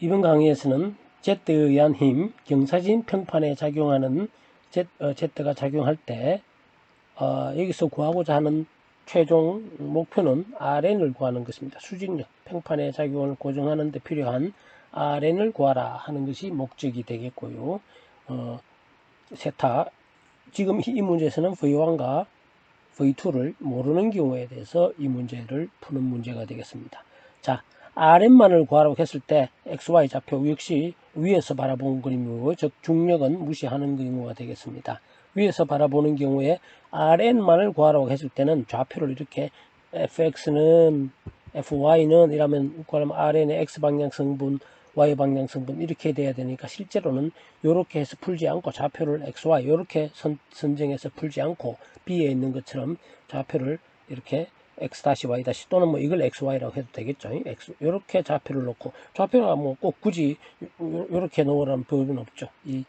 이번 강의에서는 Z에 의한 힘, 경사진 평판에 작용하는 Z가 작용할 때 여기서 구하고자 하는 최종 목표는 Rn을 구하는 것입니다. 수직력, 평판의 작용을 고정하는 데 필요한 Rn을 구하라 하는 것이 목적이 되겠고요. 세타, 지금 이 문제에서는 V1과 V2를 모르는 경우에 대해서 이 문제를 푸는 문제가 되겠습니다. 자, Rn만을 구하라고 했을 때 XY 좌표 역시 위에서 바라본 그림이고, 즉 중력은 무시하는 경우가 되겠습니다. 위에서 바라보는 경우에 Rn만을 구하라고 했을 때는 좌표를 이렇게 fx는 fy는 이라면 구하려면 Rn의 x방향 성분, y방향 성분 이렇게 돼야 되니까 실제로는 이렇게 해서 풀지 않고 좌표를 xy 이렇게 선정해서 풀지 않고 B에 있는 것처럼 좌표를 이렇게 x-y- 또는 뭐 이걸 xy라고 해도 되겠죠. 이렇게 좌표를 놓고, 좌표가 뭐 꼭 굳이 이렇게 놓으라는 법은 없죠. 이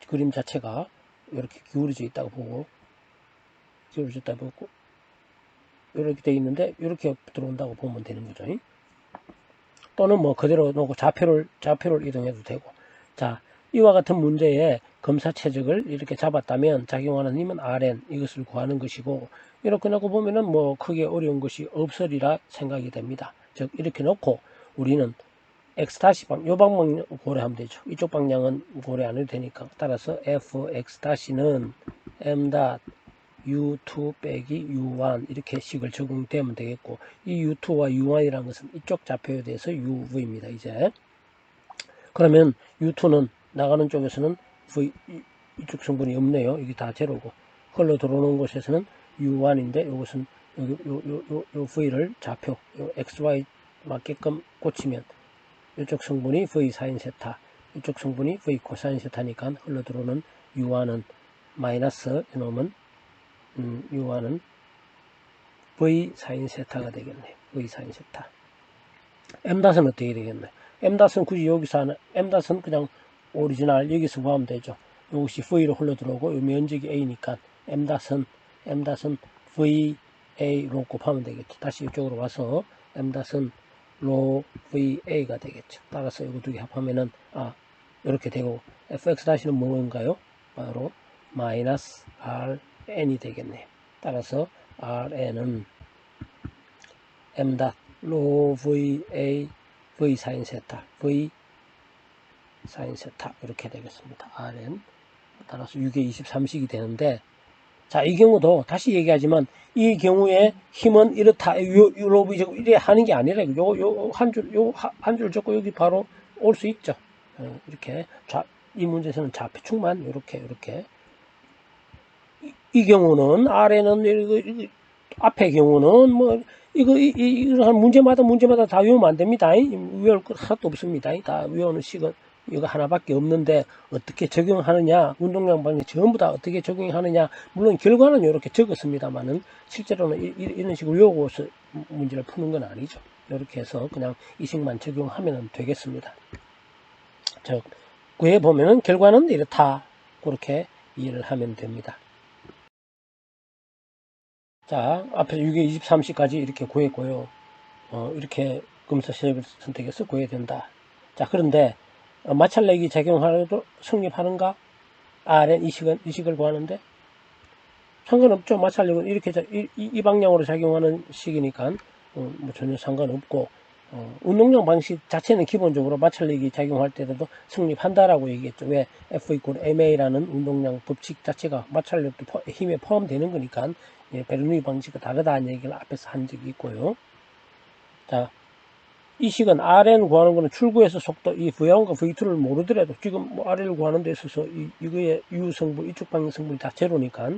그림 자체가 이렇게 기울어져 있다고 보고, 이렇게 돼 있는데 이렇게 들어온다고 보면 되는 거죠. 또는 뭐 그대로 놓고 좌표를 이동해도 되고. 자, 이와 같은 문제에 검사 최적을 이렇게 잡았다면 작용하는 힘은 Rn, 이것을 구하는 것이고, 이렇게 놓고 보면은 뭐 크게 어려운 것이 없으리라 생각이 됩니다. 즉 이렇게 놓고 우리는 x-방, 요 방향 고려하면 되죠. 이쪽 방향은 고려 안 해도 되니까. 따라서 fx-는 m u2 빼기 u1 이렇게 식을 적용되면 되겠고, 이 u2와 u1이라는 것은 이쪽 좌표에 대해서 uv입니다. 이제 그러면 u2는 나가는 쪽에서는 v, 이쪽 성분이 없네요. 이게 다 제로고, 흘러 들어오는 곳에서는 u1인데 이것은 요 v를 좌표 요 xy 맞게끔 꽂히면 이쪽 성분이 v 사인 세타, 이쪽 성분이 v 코사인 세타니까 흘러 들어오는 u1은 마이너스 이놈은 u1은 v 사인 세타가 되겠네요. v 사인 세타. m-은 어떻게 되겠나요? m-은 굳이 여기서 하는, m-은 그냥 오리지널 여기서 구하면 되죠. 이것이 v로 흘러 들어오고 이 면적이 a니까 m-은 va로 곱하면 되겠죠. 다시 이쪽으로 와서 m-은 로 va가 되겠죠. 따라서 이거 두 개 합하면은 이렇게 되고, fx-는 뭔가요? 바로 마이너스 rn이 되겠네요. 따라서 rn은 m 로 va v 사인 세타 v 사인 세타 이렇게 되겠습니다. rn 따라서 6의 23식이 되는데, 자, 이 경우도 다시 얘기하지만 이 경우에 힘은 이렇다 요로 이래 하는 게 아니라 요 한 줄 적고 여기 바로 올 수 있죠. 이렇게 이 문제에서는 좌표축만 이렇게 이 경우는 rn은 앞의 경우는 뭐 이거 한 문제마다 다 외우면 안 됩니다. 외울 것 하나도 없습니다. 다 외우는 식은 이거 하나밖에 없는데 어떻게 적용하느냐, 운동량 방식 전부 다 어떻게 적용하느냐, 물론 결과는 이렇게 적었습니다만은 실제로는 이런 식으로 외우고서 문제를 푸는 건 아니죠. 이렇게 해서 그냥 이 식만 적용하면 되겠습니다. 즉 구해 보면은 결과는 이렇다, 그렇게 이해를 하면 됩니다. 자, 앞에 6의 23식까지 이렇게 구했고요. 이렇게 검사 시작을 선택해서 구해야 된다. 자, 그런데 마찰력이 작용하려도 성립하는가? Rn 이 식을 구하는데 상관없죠. 마찰력은 이렇게 이 방향으로 작용하는 식이니까 뭐 전혀 상관없고, 운동량 방식 자체는 기본적으로 마찰력이 작용할 때도 성립한다라고 얘기했죠. 왜? F = ma라는 운동량 법칙 자체가 마찰력도 힘에 포함되는 거니까 베르누이 방식과 다르다는 얘기를 앞에서 한 적이 있고요. 자, 이 식은 Rn 구하는 거는 출구에서 속도, 이 V1과 V2를 모르더라도 지금 뭐 Rn을 구하는 데 있어서 이거의 U 성분, 이쪽 방향 성분이 다 제로니까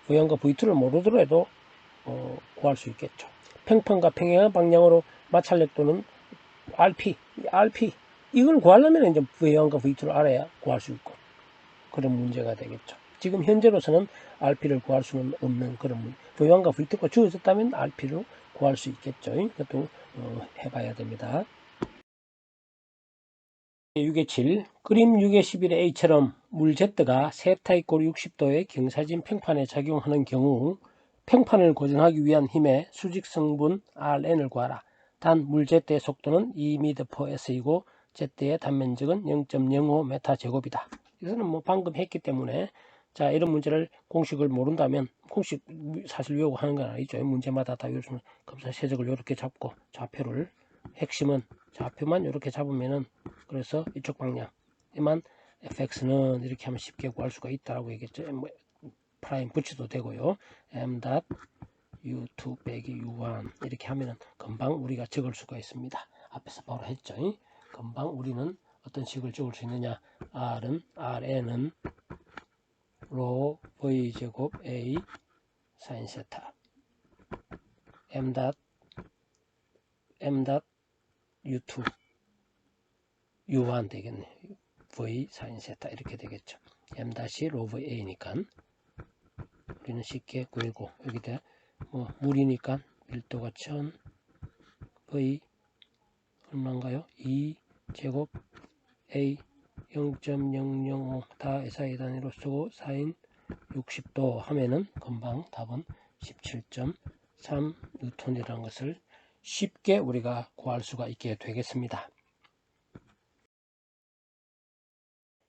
V1과 V2를 모르더라도 구할 수 있겠죠. 평판과 평행한 방향으로 마찰력 또는 RP 이걸 구하려면 이제 V1과 V2를 알아야 구할 수 있고, 그런 문제가 되겠죠. 지금 현재로서는 RP를 구할 수는 없는 그런 문제. V1과 V2가 주어졌다면 RP를 구할 수 있겠죠. 이것도 해봐야 됩니다. 6의 7, 그림 6의 11의 A처럼 물 Z가 세타 = 60도의 경사진 평판에 작용하는 경우 평판을 고정하기 위한 힘의 수직 성분 Rn을 구하라. 단 물 Z의 속도는 2m/s이고 Z의 단면적은 0.05 메타 제곱이다. 이거는 뭐 방금 했기 때문에 자 이런 문제를 공식을 모른다면 공식 사실 외우고 하는 건 아니죠. 문제마다 다 요즘 검사 세적을 이렇게 잡고 좌표를 핵심은 좌표만 이렇게 잡으면은 그래서 이쪽 방향에만 fx는 이렇게 하면 쉽게 구할 수가 있다라고 얘기했죠. 프라임 붙여도 되고요. m.u2 빼기 u1 이렇게 하면은 금방 우리가 적을 수가 있습니다. 앞에서 바로 했죠. 금방 우리는 어떤 식을 적을 수 있느냐. rn은 로 v 제곱 a sin 세타 m.u2 u1 되겠네. v sin 세타 이렇게 되겠죠. m-로브 a니까 우리는 쉽게 구하고 여기다 뭐 물이니까 밀도가 1000 v 얼마인가요? 2 제곱 a 0.005 다 SI 단위로 쓰고 사인 60도 하면은 금방 답은 17.3 뉴턴이라는 것을 쉽게 우리가 구할 수가 있게 되겠습니다.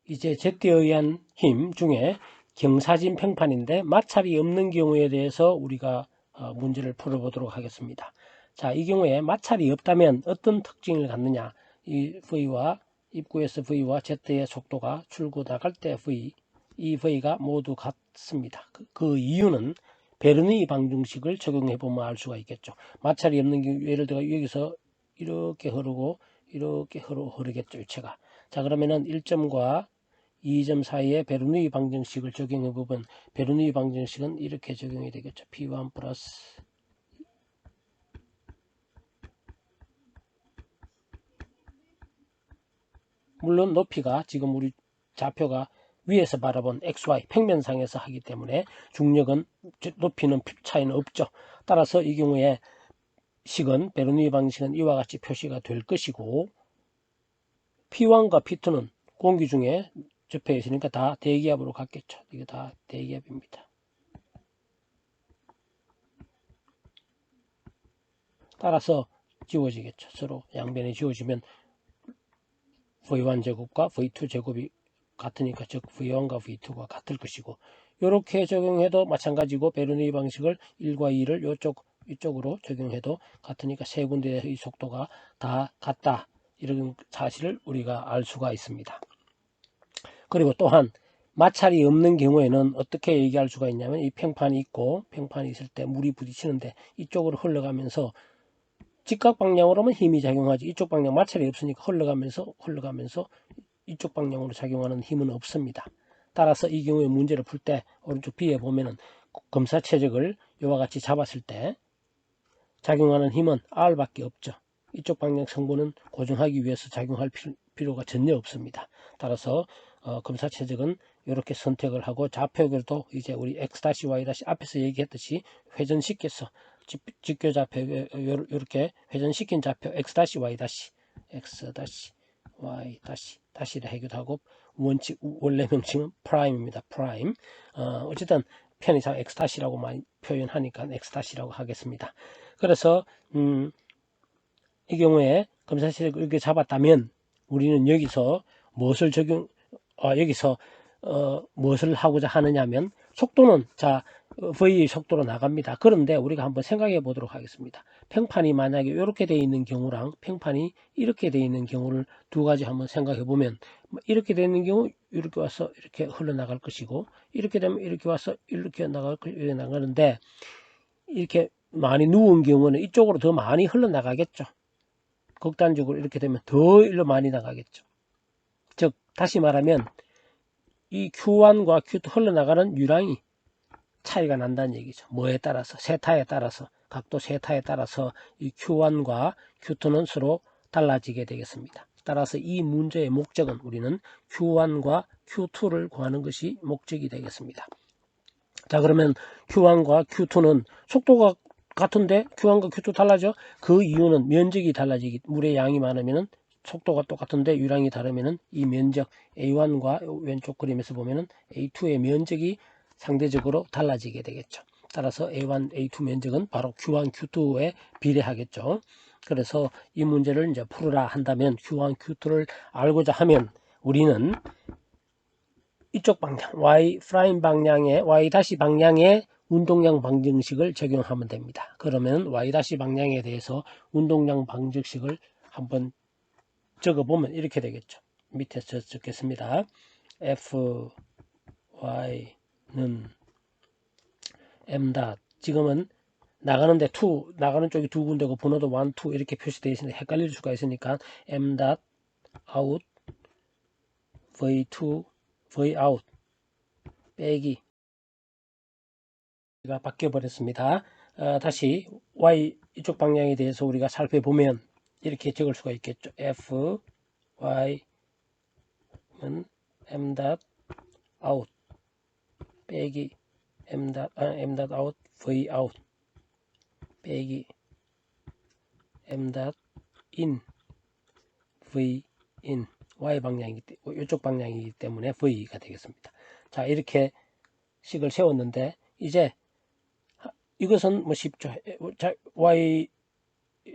이제 Z에 의한 힘 중에 경사진 평판인데 마찰이 없는 경우에 대해서 우리가 문제를 풀어보도록 하겠습니다. 자, 이 경우에 마찰이 없다면 어떤 특징을 갖느냐? 이 V와 입구에서 V와 Z의 속도가 출구 나갈 때 V, 이 V가 모두 같습니다. 그 이유는 베르누이 방정식을 적용해 보면 알 수가 있겠죠. 마찰이 없는 경우 예를 들어 여기서 이렇게 흐르고 이렇게 흐르겠죠, 유체가. 자, 그러면은 1점과 2점 사이에 베르누이 방정식을 적용해 보면 베르누이 방정식은 이렇게 적용이 되겠죠. P1 플러스 물론 높이가 지금 우리 좌표가 위에서 바라본 XY 평면상에서 하기 때문에 중력은 높이는 차이는 없죠. 따라서 이 경우에 식은 베르누이 방정식은 이와 같이 표시가 될 것이고 P1과 P2는 공기 중에 접해 있으니까 다 대기압으로 갔겠죠. 이게 다 대기압입니다. 따라서 지워지겠죠. 서로 양변이 지워지면 V1 제곱과 V2 제곱이 같으니까 즉 V1과 V2가 같을 것이고 이렇게 적용해도 마찬가지고 베르누이 방식을 1과 2를 이쪽으로 적용해도 같으니까 세 군데의 속도가 다 같다. 이런 사실을 우리가 알 수가 있습니다. 그리고 또한 마찰이 없는 경우에는 어떻게 얘기할 수가 있냐면 이 평판이 있고 평판이 있을 때 물이 부딪히는데 이쪽으로 흘러가면서 직각 방향으로만 힘이 작용하지 이쪽 방향 마찰이 없으니까 흘러가면서 이쪽 방향으로 작용하는 힘은 없습니다. 따라서 이 경우에 문제를 풀 때 오른쪽 B에 보면은 검사 최적을 이와 같이 잡았을 때 작용하는 힘은 R밖에 없죠. 이쪽 방향 성분은 고정하기 위해서 작용할 필요가 전혀 없습니다. 따라서 검사 최적은 이렇게 선택을 하고 좌표결도 이제 우리 X-Y- 앞에서 얘기했듯이 회전시켜서 직교 좌표 이렇게 회전시킨 좌표 X-Y- X-Y- 다시를 해결하고 원래 명칭은 프라임입니다. 프라임. 어쨌든 편의상 X-라고 많이 표현하니까 X-라고 하겠습니다. 그래서 이 경우에 검사실을 이렇게 잡았다면 우리는 여기서 무엇을 무엇을 하고자 하느냐면 속도는 자 V의 속도로 나갑니다. 그런데 우리가 한번 생각해 보도록 하겠습니다. 평판이 만약에 이렇게 되어 있는 경우랑 평판이 이렇게 되어 있는 경우를 두 가지 한번 생각해 보면 이렇게 되어 있는 경우 이렇게 와서 이렇게 흘러나갈 것이고 이렇게 되면 이렇게 와서 이렇게 나가는데 이렇게 많이 누운 경우는 이쪽으로 더 많이 흘러나가겠죠. 극단적으로 이렇게 되면 더 일로 많이 나가겠죠. 즉 다시 말하면 이 Q1과 Q2 흘러나가는 유량이 차이가 난다는 얘기죠. 뭐에 따라서 세타에 따라서 각도 세타에 따라서 이 Q1과 Q2는 서로 달라지게 되겠습니다. 따라서 이 문제의 목적은 우리는 Q1과 Q2를 구하는 것이 목적이 되겠습니다. 자 그러면 Q1과 Q2는 속도가 같은데 Q1과 Q2 달라져? 그 이유는 면적이 달라지기 물의 양이 많으면 속도가 똑같은데 유량이 다르면 이 면적 A1과 왼쪽 그림에서 보면 A2의 면적이 상대적으로 달라지게 되겠죠. 따라서 A1, A2 면적은 바로 Q1, Q2에 비례하겠죠. 그래서 이 문제를 이제 풀으라 한다면 Q1, Q2를 알고자 하면 우리는 이쪽 방향, Y 프라임 방향에, Y 다시 방향의 운동량 방정식을 적용하면 됩니다. 그러면 Y 다시 방향에 대해서 운동량 방정식을 한번 적어보면 이렇게 되겠죠. 밑에 적겠습니다. FY는 M 닷, 지금은 나가는데 2, 나가는 쪽이 두 군데고 번호도 1, 2 이렇게 표시되어 있으니까 헷갈릴 수가 있으니까 M 닷 out V2 V out 빼기 가 바뀌어 버렸습니다. 다시 Y 이쪽 방향에 대해서 우리가 살펴보면 이렇게 적을 수가 있겠죠. F Y는 M 닷 out 빼기 M 닷 out V out 빼기 M 닷 in V in Y 방향이기 때문에 이쪽 방향이기 때문에 V가 되겠습니다. 자, 이렇게 식을 세웠는데 이제 이것은 뭐 쉽죠. Y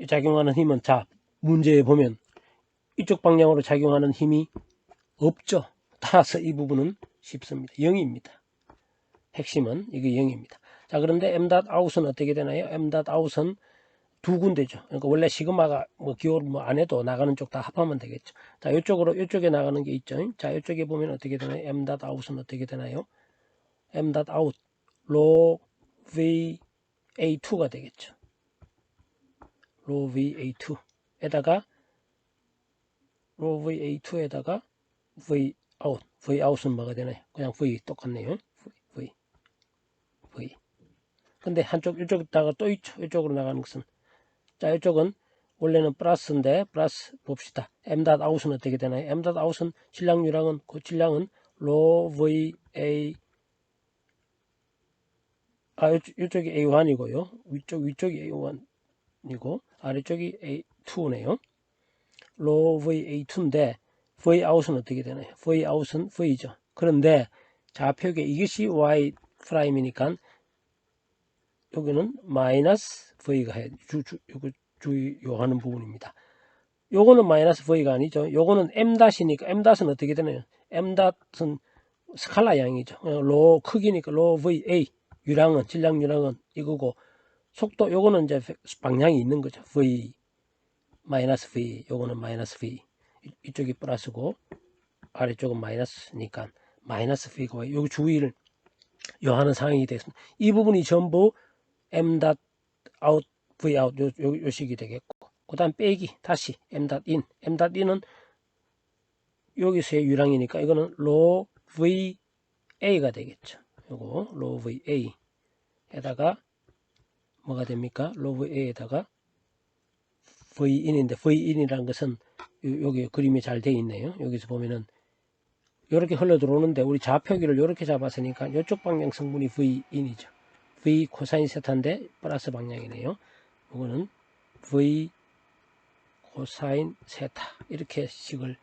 작용하는 힘은 자 문제에 보면 이쪽 방향으로 작용하는 힘이 없죠. 따라서 이 부분은 쉽습니다. 0입니다. 핵심은 이게 0입니다. 자, 그런데 M.out은 어떻게 되나요? M.out은 두 군데죠. 그러니까 원래 시그마가 뭐 기호를 뭐 안 해도 나가는 쪽 다 합하면 되겠죠. 자, 이쪽에 나가는 게 있죠. 자, 이쪽에 보면 어떻게 되나요? M.out은 어떻게 되나요? M.out 로 VA2가 되겠죠. 로 VA2에다가 로 VA2에다가 Vout. Vout은 뭐가 되나요? 그냥 V 똑같네요. V. 근데 이쪽에다가 또 있죠. 이쪽으로 나가는 것은. 자, 이쪽은 원래는 플러스인데, 플러스 봅시다. M.out은 어떻게 되나요? M.out은 질량유량은, 그 질량은 로 VA, 이쪽이 A1이고요. 위쪽이 A1이고, 아래쪽이 A2네요. 로 VA2인데, Vout은 어떻게 되나요? Vout은 V죠. 그런데 좌표계 이것이 Y 프라임이니까 여기는 마이너스 V가 해야 주요하는 부분입니다. 요거는 마이너스 V가 아니죠. 요거는 M-이니까 M-은 어떻게 되나요? M-은 스칼라 양이죠. 로 크기니까 로 VA 유량은 질량 유량은 이거고 속도 요거는 이제 방향이 있는 거죠. V 마이너스 V 요거는 마이너스 V 이쪽이 플러스고 아래쪽은 마이너스니까 마이너스 V고 여기 주의를 요하는 상황이 되겠습니다. 이 부분이 전부 M.out V.out 요 식이 되겠고 그 다음 빼기 다시 M.in M.in은 여기서의 유량이니까 이거는 로 VA가 되겠죠. 요거 로 VA에다가 뭐가 됩니까? 로 VA에다가 V인인데 V인이라는 것은 여기 그림이 잘 되어 있네요. 여기서 보면은 이렇게 흘러 들어오는데 우리 좌표기를 이렇게 잡았으니까 이쪽 방향 성분이 V인이죠. V 코사인 세타인데 플러스 방향이네요. 이거는 V 코사인 세타 이렇게 식을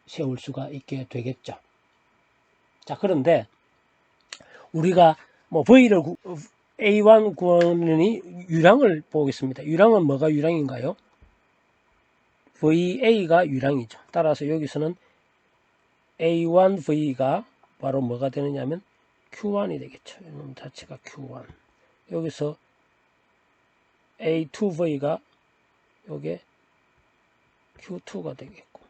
세울 수가 있게 되겠죠. 자, 그런데 우리가 뭐 V를 A1 구하니 유량을 보겠습니다. 유량은 뭐가 유량인가요? VA가 유량이죠. 따라서 여기서는 A1V가 바로 뭐가 되느냐면 Q1이 되겠죠. 이놈 자체가 Q1. 여기서 A2V가 요게 Q2가 되겠고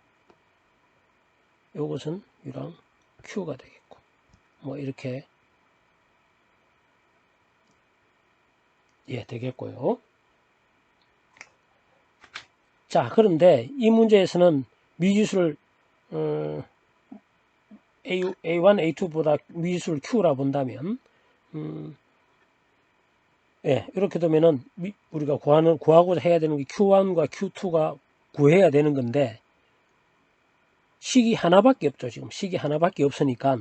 요것은 유량 Q가 되겠고 뭐 이렇게 되겠고요. 자, 그런데 이 문제에서는 미지수를 A1, A2보다 미지수를 Q라 본다면 이렇게 되면은 우리가 구하고자 해야 되는 게 Q1과 Q2가 구해야 되는 건데 식이 하나밖에 없죠. 지금 식이 하나밖에 없으니까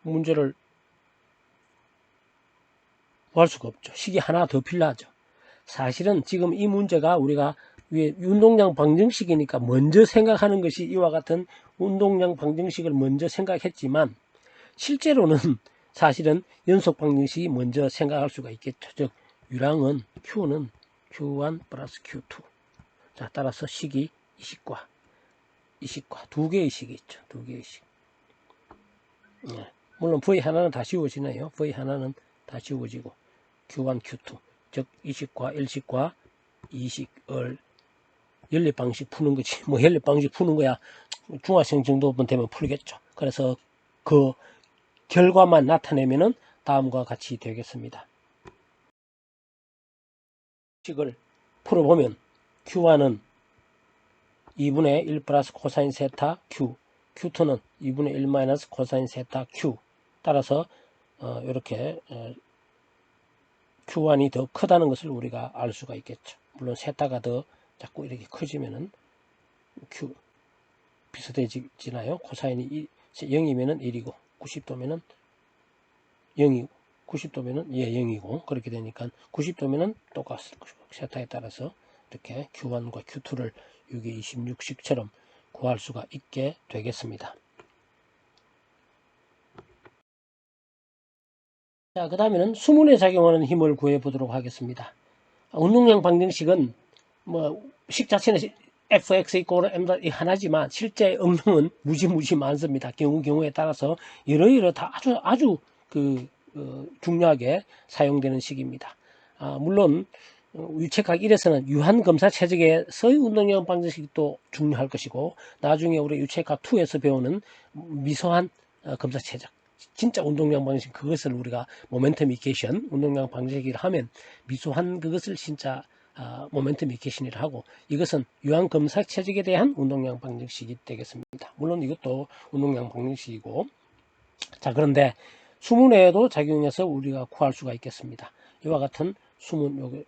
문제를 구할 수가 없죠. 식이 하나 더 필요하죠. 사실은 지금 이 문제가 우리가 위에 운동량 방정식이니까 먼저 생각하는 것이 이와 같은 운동량 방정식을 먼저 생각했지만 실제로는 사실은 연속 방정식이 먼저 생각할 수가 있겠죠. 즉 유량은 Q는 Q1 플러스 Q2 자, 따라서 식이 이식과 두 개의 식이 있죠. 두 개의 식. 네. 물론 V 하나는 다 지워지네요. V 하나는 다 지워지고 Q1, Q2 즉 이식과 일식과 이식을 연립 방식 푸는 거지. 뭐 연립 방식 푸는 거야 중학생 정도면 되면 풀겠죠. 그래서 그 결과만 나타내면은 다음과 같이 되겠습니다. 식을 풀어보면 Q1은 2분의 1 플러스 코사인 세타 Q, Q2는 2분의 1 마이너스 코사인 세타 Q. 따라서 이렇게 Q1이 더 크다는 것을 우리가 알 수가 있겠죠. 물론 세타가 더 자꾸 이렇게 커지면은 Q 비슷해지나요? 코사인이 0이면은 1이고 90도면은 0이고 90도면은 0이고 그렇게 되니까 90도면은 똑같을 것이고 세타에 따라서 이렇게 Q1과 Q2를 6의 26식처럼 구할 수가 있게 되겠습니다. 자, 그 다음에는 수문에 작용하는 힘을 구해 보도록 하겠습니다. 운동량 방정식은 뭐 식 자체는 fx 이꼴 m 하나지만 실제 응용은 무지 많습니다. 경우에 따라서 여러 다 아주 중요하게 사용되는 식입니다. 물론 유책학 1에서는 유한검사 체적에서의 운동량 방정식도 중요할 것이고 나중에 우리 유책학 2에서 배우는 미소한 검사 체적 진짜 운동량 방정식 그것을 우리가 모멘텀 이케이션 운동량 방정식이라 하면 미소한 그것을 진짜 모멘텀 이케이션이라 하고 이것은 유한검사 체적에 대한 운동량 방정식이 되겠습니다. 물론 이것도 운동량 방정식이고 자 그런데 수문에도 작용해서 우리가 구할 수가 있겠습니다. 이와 같은 수문 여기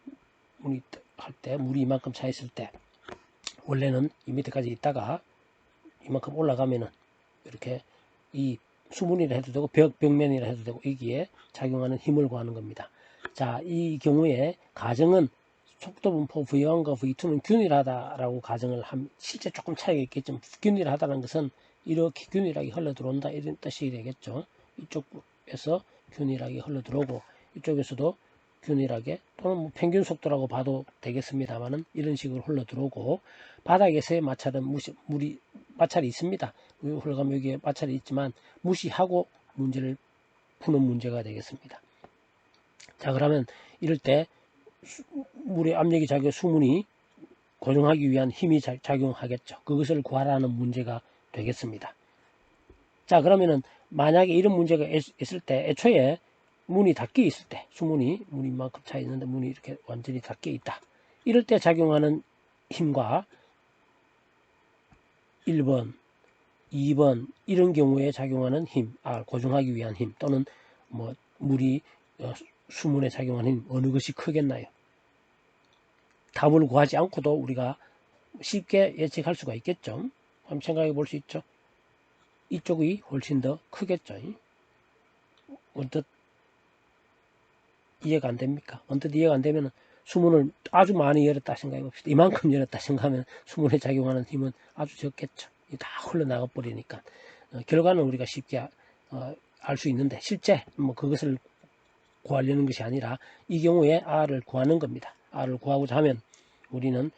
문이 할 때 물이 이만큼 차 있을 때 원래는 이 밑에까지 있다가 이만큼 올라가면은 이렇게 이 수문이라 해도 되고 벽면이라 해도 되고 여기에 작용하는 힘을 구하는 겁니다. 자, 이 경우에 가정은 속도분포 V1과 V2는 균일하다라고 가정을 하면 실제 조금 차이가 있겠지만 균일하다는 것은 이렇게 균일하게 흘러 들어온다 이런 뜻이 되겠죠. 이쪽에서 균일하게 흘러 들어오고 이쪽에서도 균일하게 또는 뭐 평균 속도라고 봐도 되겠습니다만은 이런 식으로 흘러 들어오고 바닥에서의 마찰은 물이 마찰이 있습니다. 흘러가면 여기에 마찰이 있지만 무시하고 문제를 푸는 문제가 되겠습니다. 자 그러면 이럴 때 물의 압력이 작용 수문이 고정하기 위한 힘이 작용하겠죠. 그것을 구하라는 문제가 되겠습니다. 자 그러면은 만약에 이런 문제가 있을 때 애초에 문이 닫혀 있을 때 수문이 이만큼 차 있는데 문이 이렇게 완전히 닫혀 있다. 이럴 때 작용하는 힘과 1번, 2번 이런 경우에 작용하는 힘, 고정하기 위한 힘 또는 뭐 물이 수문에 작용하는 힘 어느 것이 크겠나요? 답을 구하지 않고도 우리가 쉽게 예측할 수가 있겠죠. 한번 생각해 볼 수 있죠. 이쪽이 훨씬 더 크겠죠. 언뜻 이해가 안 됩니까? 언뜻 이해가 안 되면 수문을 아주 많이 열었다 생각해 봅시다. 이만큼 열었다 생각하면 수문에 작용하는 힘은 아주 적겠죠. 다 흘러나가 버리니까 결과는 우리가 쉽게 알 수 있는데 실제 뭐 그것을 구하려는 것이 아니라 이 경우에 R을 구하는 겁니다. R을 구하고자 하면 우리는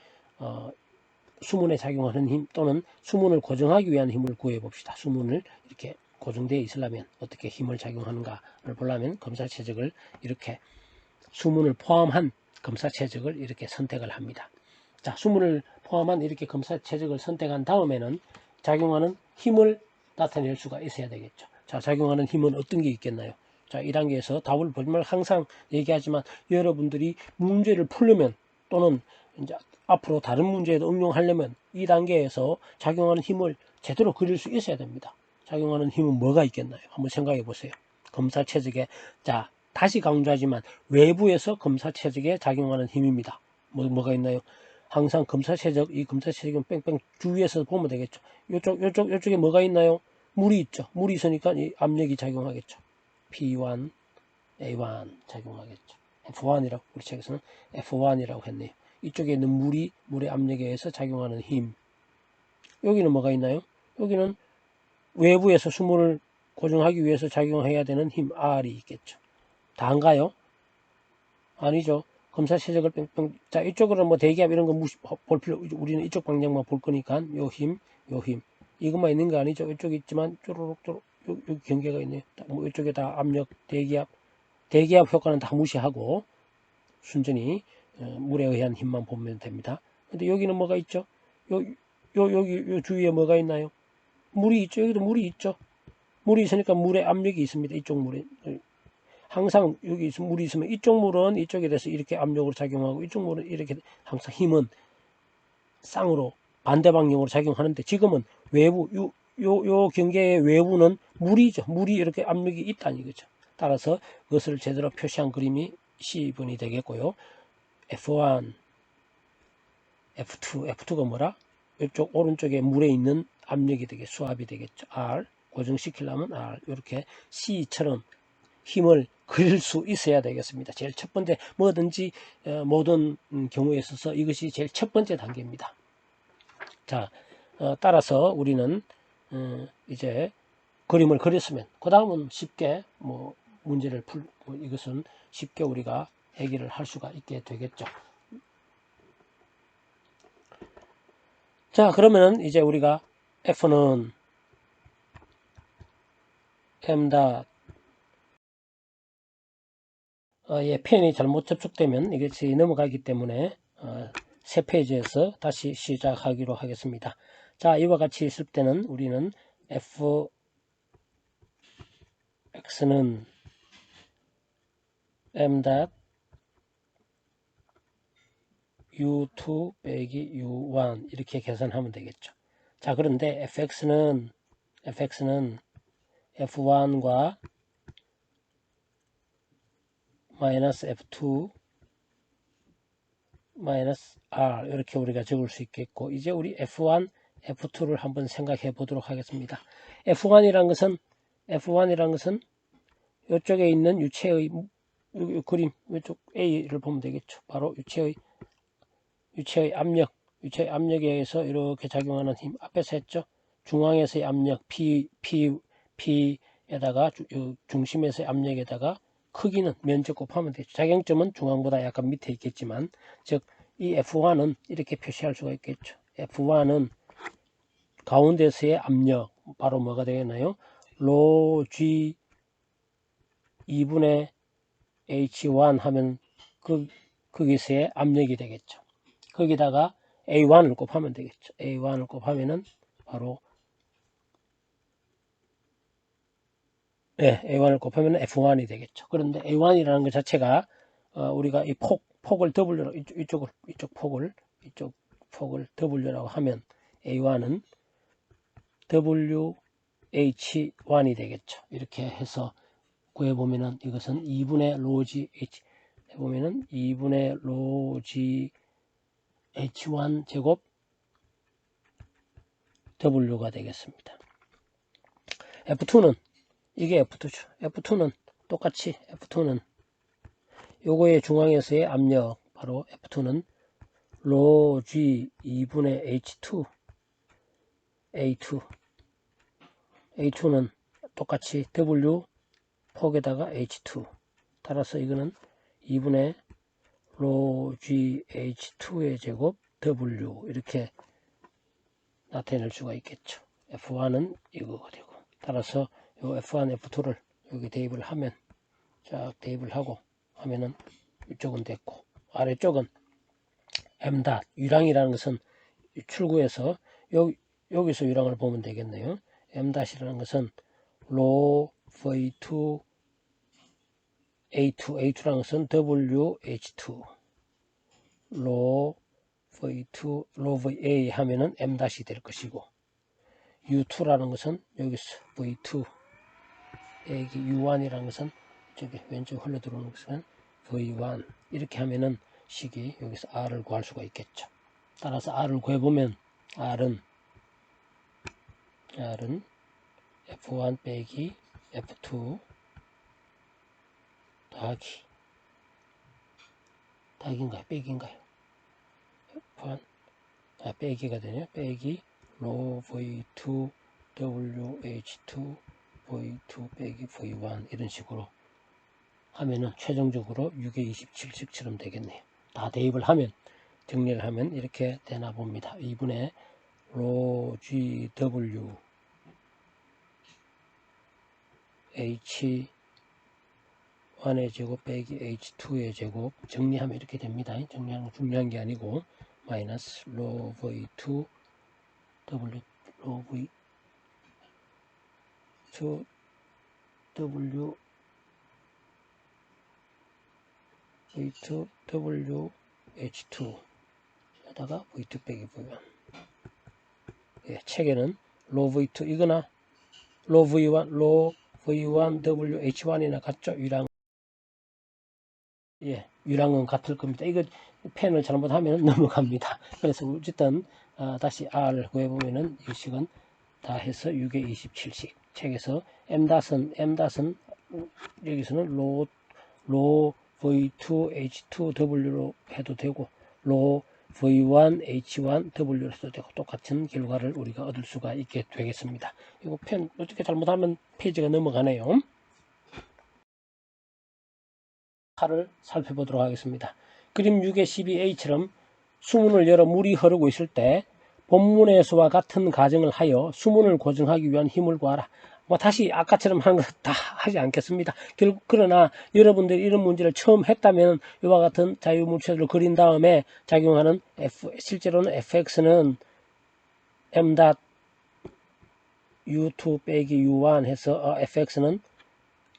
수문에 작용하는 힘 또는 수문을 고정하기 위한 힘을 구해 봅시다. 수문을 이렇게 고정되어 있으려면 어떻게 힘을 작용하는가를 보려면 검사 최적을 이렇게 수문을 포함한 검사 최적을 이렇게 선택을 합니다. 자, 수문을 포함한 이렇게 검사 최적을 선택한 다음에는 작용하는 힘을 나타낼 수가 있어야 되겠죠. 자, 작용하는 힘은 어떤 게 있겠나요? 자, 1단계에서 답을 보면 항상 얘기하지만 여러분들이 문제를 풀려면 또는 이제 앞으로 다른 문제에도 응용하려면 2단계에서 작용하는 힘을 제대로 그릴 수 있어야 됩니다. 작용하는 힘은 뭐가 있겠나요? 한번 생각해 보세요. 검사 최적에 자 다시 강조하지만 외부에서 검사 최적에 작용하는 힘입니다. 뭐가 있나요? 항상 검사 최적, 이 검사 최적은 뺑뺑 주위에서 보면 되겠죠. 요쪽에 뭐가 있나요? 물이 있죠. 물이 있으니까 이 압력이 작용하겠죠. P1, A1 작용하겠죠. F1이라고 우리 책에서는 F1이라고 했네요. 이쪽에 있는 물의 압력에 의해서 작용하는 힘. 여기는 뭐가 있나요? 여기는 외부에서 수문을 고정하기 위해서 작용해야 되는 힘 R이 있겠죠. 다인가요? 아니죠. 검사 최적을 뺑뺑. 자, 이쪽으로 뭐 대기압 이런 거 볼 필요, 우리는 이쪽 방향만 볼 거니까 요 힘, 요 힘. 이것만 있는 거 아니죠. 이쪽에 있지만 쪼로록 여기 경계가 있네요. 뭐 이쪽에 다 압력, 대기압 효과는 다 무시하고 순전히 물에 의한 힘만 보면 됩니다. 근데 여기는 뭐가 있죠? 여기 주위에 뭐가 있나요? 물이 있죠. 여기도 물이 있죠. 물이 있으니까 물에 압력이 있습니다. 이쪽 물에. 항상 여기 물이 있으면 이쪽 물은 이쪽에 대해서 이렇게 압력으로 작용하고 이쪽 물은 이렇게 항상 힘은 쌍으로 반대 방향으로 작용하는데 지금은 외부 요 경계의 외부는 물이죠. 물이 이렇게 압력이 있다는 이거죠. 따라서 그것을 제대로 표시한 그림이 C번이 되겠고요. F1, F2, F2가 뭐라? 이쪽 오른쪽에 물에 있는 압력이 되겠죠. 수압이 되겠죠. R 고정시키려면 R 이렇게 C처럼 힘을 그릴 수 있어야 되겠습니다. 제일 첫 번째 뭐든지 모든 경우에 있어서 이것이 제일 첫 번째 단계입니다. 자, 따라서 우리는 이제 그림을 그렸으면 그 다음은 쉽게 뭐 문제를 이것은 쉽게 우리가 해결을 할 수가 있게 되겠죠. 자, 그러면은 이제 우리가 F는 m 펜이 잘못 접촉되면 이것이 넘어가기 때문에 새 페이지에서 다시 시작하기로 하겠습니다. 자, 이와 같이 있을 때는 우리는 fx는 m u2 빼기 u1 이렇게 계산하면 되겠죠. 자, 그런데 fx는 f1과 마이너스 f2 마이너스 r 이렇게 우리가 적을 수 있겠고, 이제 우리 f1, f2를 한번 생각해 보도록 하겠습니다. f1이란 것은 이쪽에 있는 유체의 그림, 이쪽 A를 보면 되겠죠. 바로 유체의 압력, 유체의 압력에 의해서 이렇게 작용하는 힘, 앞에서 했죠. 중앙에서의 압력, P에다가 중심에서의 압력에다가 크기는 면적 곱하면 되죠. 작용점은 중앙보다 약간 밑에 있겠지만, 즉 이 F1은 이렇게 표시할 수가 있겠죠. F1은 가운데서의 압력, 바로 뭐가 되겠나요? 로 G 2분의 H1 하면 거기서의 압력이 되겠죠. 거기다가 A1을 곱하면 되겠죠. A1을 곱하면은 바로 A1을 곱하면 F1이 되겠죠. 그런데 A1이라는 것 자체가 우리가 이 폭을 W로 이쪽 폭을 W라고 하면 A1은 WH1이 되겠죠. 이렇게 해서 구해보면은 이것은 2분의 로지 H 해보면은 2분의 로지 H1 제곱 W가 되겠습니다. F2는 이게 F2죠. F2는 똑같이 F2는 요거의 중앙에서의 압력 바로 F2는 로 G 2분의 H2 A2는 똑같이 W 폭에다가 H2 따라서 이거는 2분의 로 G H2의 제곱 W 이렇게 나타낼 수가 있겠죠. F1은 이거가 되고 따라서 요 F1, F2를 여기 대입을 하면 쫙 대입을 하고 하면은 이쪽은 됐고 아래쪽은 M 유랑이라는 것은 출구에서 여기서 유랑을 보면 되겠네요. M 이라는 것은 로 V2 A2라는 것은 WH2 로 V2 로 VA 하면은 M 될 것이고 U2라는 것은 여기서 V2 빼기 U1이라는 것은 저기 왼쪽 흘러 들어오는 것은 V1 이렇게 하면은 식이 여기서 R을 구할 수가 있겠죠. 따라서 R을 구해보면 R은 F1 빼기 F2 더하기인가요? 빼기인가요? F1 빼기가 되네요. 빼기 로 V2 WH2 V2 빼기 V1 이런 식으로 하면은 최종적으로 6의 27씩처럼 되겠네요. 다 대입을 하면, 정리를 하면 이렇게 되나 봅니다. 2분의 로 GW H1의 제곱 빼기 H2의 제곱 정리하면 이렇게 됩니다. 정리하는 건 중요한 게 아니고 마이너스 로 V2 W 로 V2 W V2 W H2 에다가 V2 빼기 V1. 예, 책에는 로 V2 이거나 로 V1 W H1이나 같죠? 유랑은 같을 겁니다. 이거 펜을 잘못하면 넘어갑니다. 그래서 어쨌든 다시 R을 구해보면은 이 식은 다 해서 6의 27식. 책에서 M-은 여기서는 로 V2 H2W로 해도 되고 로 V1 H1W로 해도 되고 똑같은 결과를 우리가 얻을 수가 있게 되겠습니다. 이거 펜 어떻게 잘못하면 페이지가 넘어가네요. 를 살펴보도록 하겠습니다. 그림 6의 12A처럼 수문을 열어 물이 흐르고 있을 때 본문에서와 같은 가정을 하여 수문을 고정하기 위한 힘을 구하라. 다시 아까처럼 하는 거 다 하지 않겠습니다. 그러나 여러분들이 이런 문제를 처음 했다면 이와 같은 자유물체들을 그린 다음에 작용하는 실제로는 fx는 m.u2 빼기 u1 해서 fx는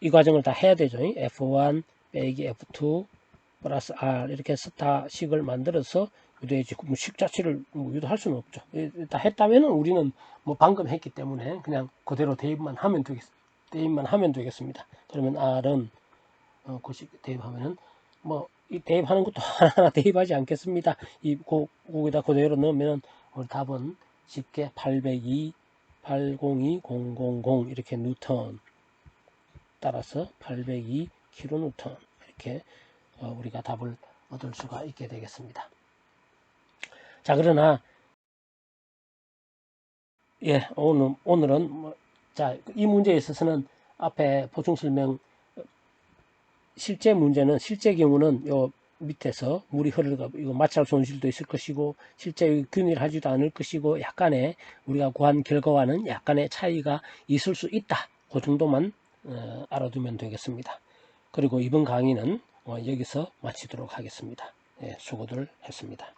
이 과정을 다 해야 되죠. f1 빼기 F2 플러스 R 이렇게 해서 다 식을 만들어서 유도해지 식 자체를 유도할 수는 없죠. 다 했다면 우리는 방금 했기 때문에 그냥 그대로 대입만 하면 되겠습니다. 그러면 R은 고식 대입하면은 이 대입하는 것도 하나하나 대입하지 않겠습니다. 거기다 그대로 넣으면 우리 답은 쉽게 802 802000 이렇게 뉴턴 따라서 802 킬로뉴턴 이렇게 우리가 답을 얻을 수가 있게 되겠습니다. 자, 그러나 오늘은 이 문제에 있어서는 앞에 보충 설명 실제 경우는 요 밑에서 물이 흐르가 이거 마찰 손실도 있을 것이고 실제 균일하지도 않을 것이고 약간의 우리가 구한 결과와는 약간의 차이가 있을 수 있다. 그 정도만 알아두면 되겠습니다. 그리고 이번 강의는 여기서 마치도록 하겠습니다. 수고들 했습니다.